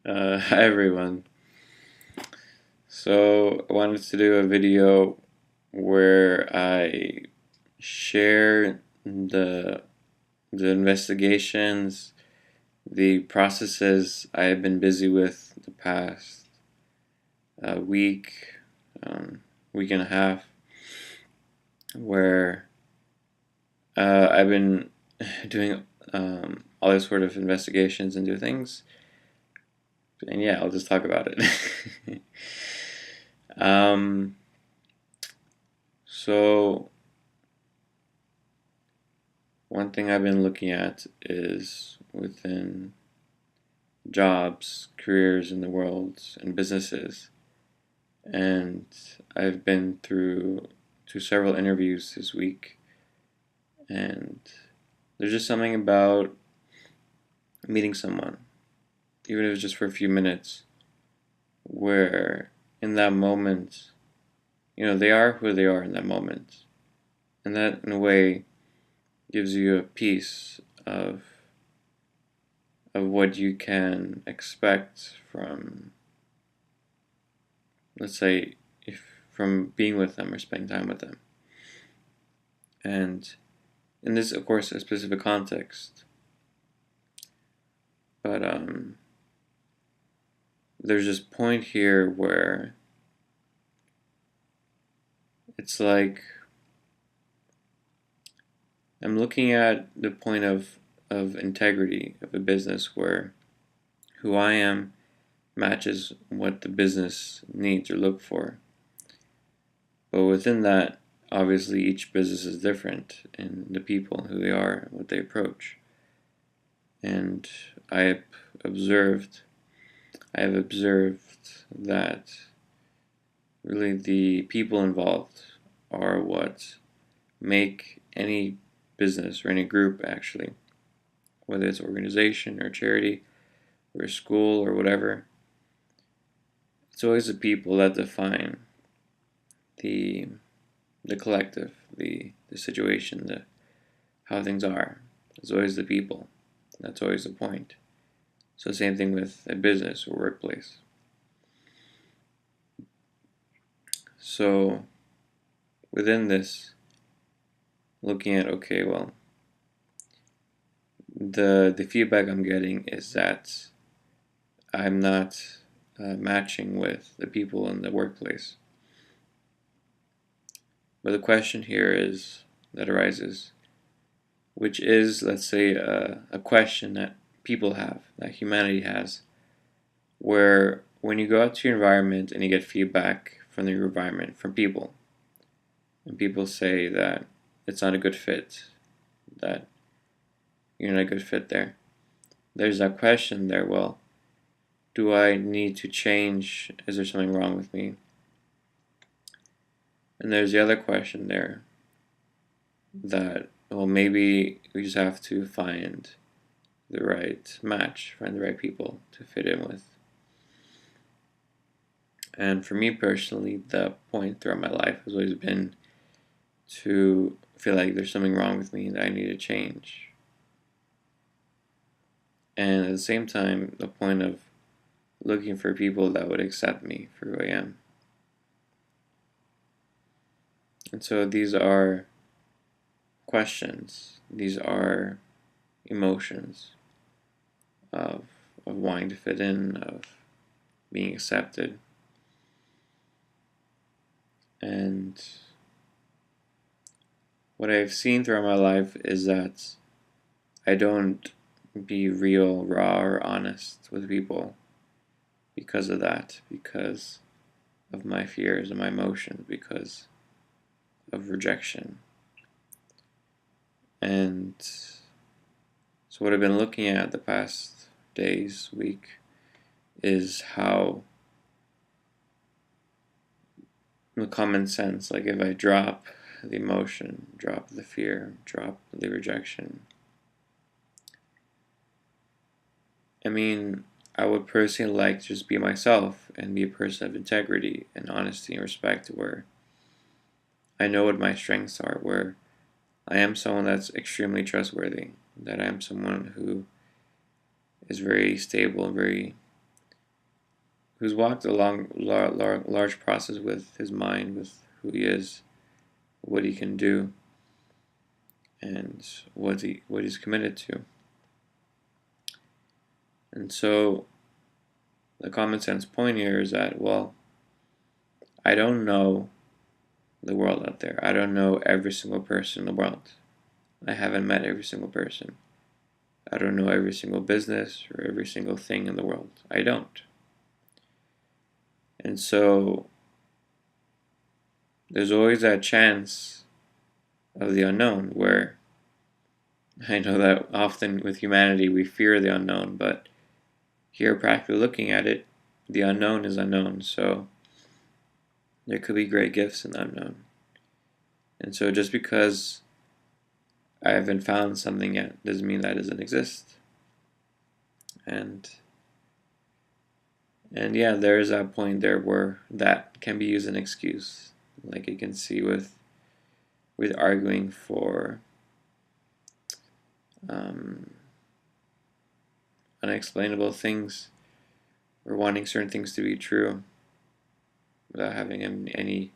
Hi everyone. So I wanted to do a video where I share the investigations, the processes I have been busy with the past week, week and a half, where I've been doing all these sort of investigations into things, and yeah, I'll just talk about it. um, So, one thing I've been looking at is within jobs, careers in the world, and businesses. And I've been through to several interviews this week, and there's just something about meeting someone, even if it's just for a few minutes, where in that moment, they are who they are in that moment. And that, in a way, gives you a piece of what you can expect from, let's say, if from being with them or spending time with them. And in this, of course, a specific context, but there's this point here where it's like I'm looking at the point of integrity of a business where who I am matches what the business needs or look for. But within that, obviously each business is different in the people, who they are, what they approach. And I have observed I have observed that really the people involved are what make any business or any group, actually, whether it's organization or charity or school or whatever. It's always the people that define the the collective, the situation, the how things are. It's always the people. That's always the point. So same thing with a business or workplace. So within this, looking at, okay, well, the feedback I'm getting is that I'm not matching with the people in the workplace. But the question here is that arises, which is, let's say, a question that people have, that humanity has, where when you go out to your environment and you get feedback from your environment, from people, and people say that it's not a good fit, that you're not a good fit there, there's that question there, well, do I need to change? Is there something wrong with me? And there's the other question there that, well, maybe we just have to find the right match, find the right people to fit in with. And for me personally, the point throughout my life has always been to feel like there's something wrong with me that I need to change. And at the same time, the point of looking for people that would accept me for who I am. And so these are questions, these are emotions of wanting to fit in, of being accepted. And what I've seen throughout my life is that I don't be real, raw, or honest with people because of that, because of my fears and my emotions, because of rejection. And so what I've been looking at the past days, week, is how the common sense, like if I drop the emotion, drop the fear, drop the rejection, I mean, I would personally like to just be myself and be a person of integrity and honesty and respect, where I know what my strengths are, where I am someone that's extremely trustworthy, that I am someone who is very stable and very who's walked a large process with his mind, with who he is, what he can do, and what he's committed to. And so the common sense point here is that, well, I don't know the world out there. I don't know every single person in the world. I haven't met every single person. I don't know every single business or every single thing in the world. I don't. And so there's always that chance of the unknown, where I know that often with humanity we fear the unknown, but here, practically looking at it, the unknown is unknown, so there could be great gifts in the unknown. And so just because I haven't found something yet doesn't mean that doesn't exist. And yeah, there is that point there where that can be used as an excuse. Like you can see with arguing for unexplainable things, or wanting certain things to be true without having any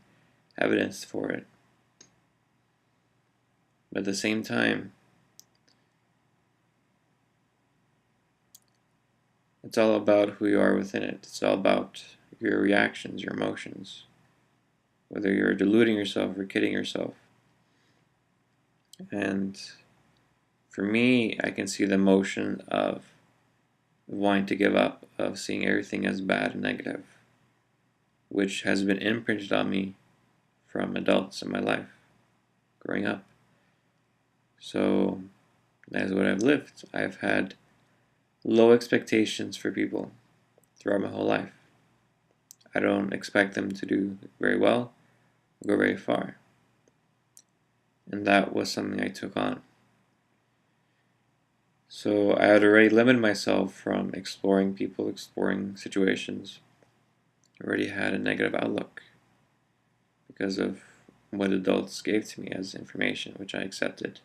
evidence for it. But at the same time, it's all about who you are within it. It's all about your reactions, your emotions, whether you're deluding yourself or kidding yourself. And for me, I can see the emotion of wanting to give up, of seeing everything as bad and negative, which has been imprinted on me from adults in my life, growing up. So that is what I've lived. I've had low expectations for people throughout my whole life. I don't expect them to do very well, or go very far. And that was something I took on. So I had already limited myself from exploring people, exploring situations. I already had a negative outlook because of what adults gave to me as information, which I accepted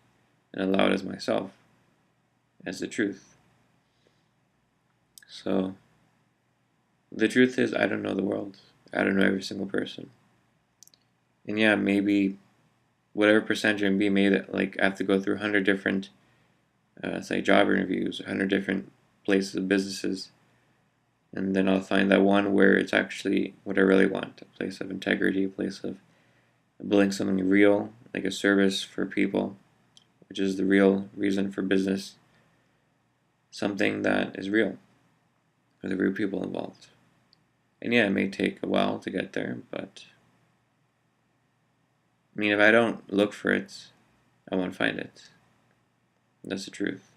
and allowed as myself, as the truth. So the truth is, I don't know the world. I don't know every single person. And yeah, maybe whatever percentage I'm being made, like I have to go through 100 different say job interviews, 100 different places, businesses, and then I'll find that one where it's actually what I really want, a place of integrity, a place of building something real, like a service for people, which is the real reason for business, something that is real, with the real people involved. And yeah, it may take a while to get there, but I mean, if I don't look for it, I won't find it. That's the truth.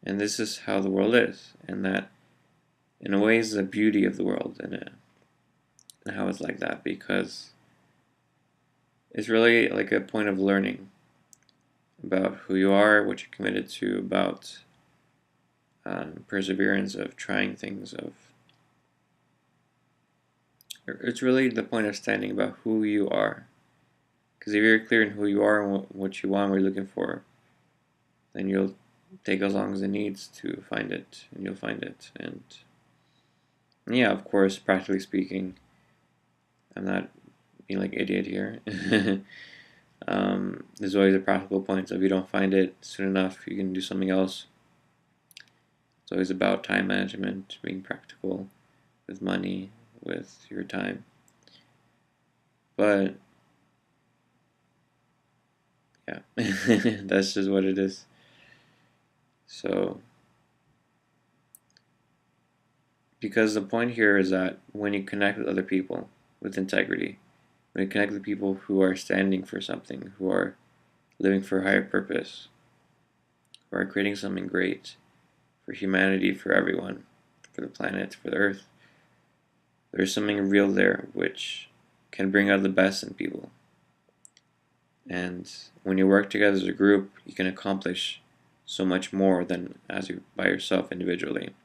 And this is how the world is, and that in a way is the beauty of the world, and how it's like that, because it's really like a point of learning about who you are, what you're committed to, about perseverance of trying things, it's really the point of standing about who you are. Because if you're clear in who you are and what you want, what you're looking for, then you'll take as long as it needs to find it, and you'll find it. And yeah, of course, practically speaking, I'm not being like idiot here. There's always a practical point. So if you don't find it soon enough, you can do something else. It's always about time management, being practical with money, with your time. But yeah, that's just what it is. So, because the point here is that when you connect with other people with integrity, when you connect with people who are standing for something, who are living for a higher purpose, who are creating something great for humanity, for everyone, for the planet, for the earth, there's something real there which can bring out the best in people. And when you work together as a group, you can accomplish so much more than as you by yourself individually.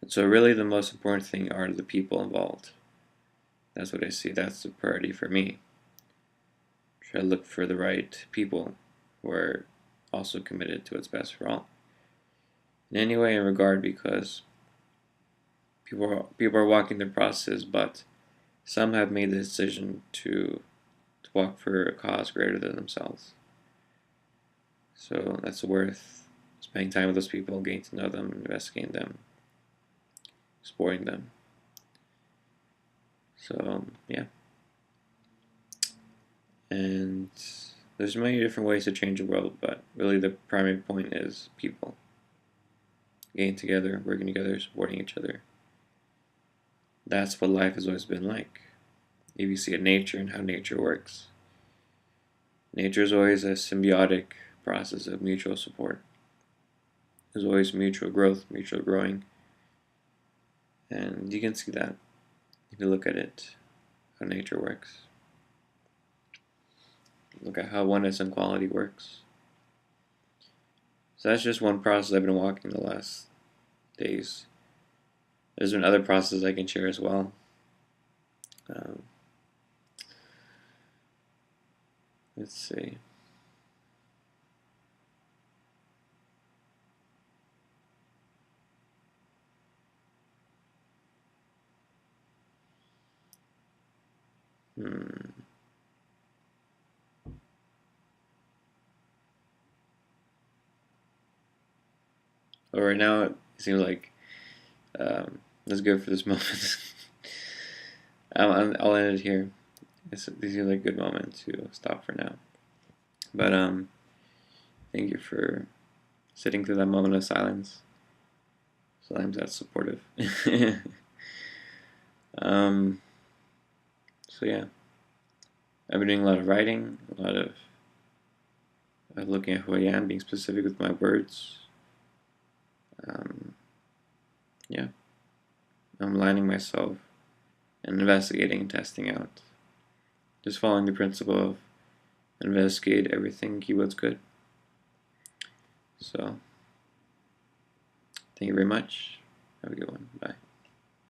And so really the most important thing are the people involved. That's what I see. That's the priority for me. Try to look for the right people who are also committed to what's best for all. In any way in regard, because People are walking the process, but some have made the decision to walk for a cause greater than themselves. So that's worth spending time with those people, getting to know them, investigating them, exploring them. So yeah. And there's many different ways to change the world, but really the primary point is people getting together, working together, supporting each other. That's what life has always been like. If you see at nature and how nature works, nature is always a symbiotic process of mutual support. There's always mutual growth, mutual growing, and you can see that if you look at it, how nature works. Look at how oneness and quality works. So that's just one process I've been walking the last days. There's been other processes I can share as well. Let's see. Well, right now it seems like that's good for this moment. I'll end it here. These seem like a good moment to stop for now. But thank you for sitting through that moment of silence. Sometimes that's supportive. So yeah, I've been doing a lot of writing, a lot of looking at who I am, being specific with my words. Yeah, I'm aligning myself and investigating and testing out. Just following the principle of investigate everything, keep what's good. So, thank you very much. Have a good one. Bye.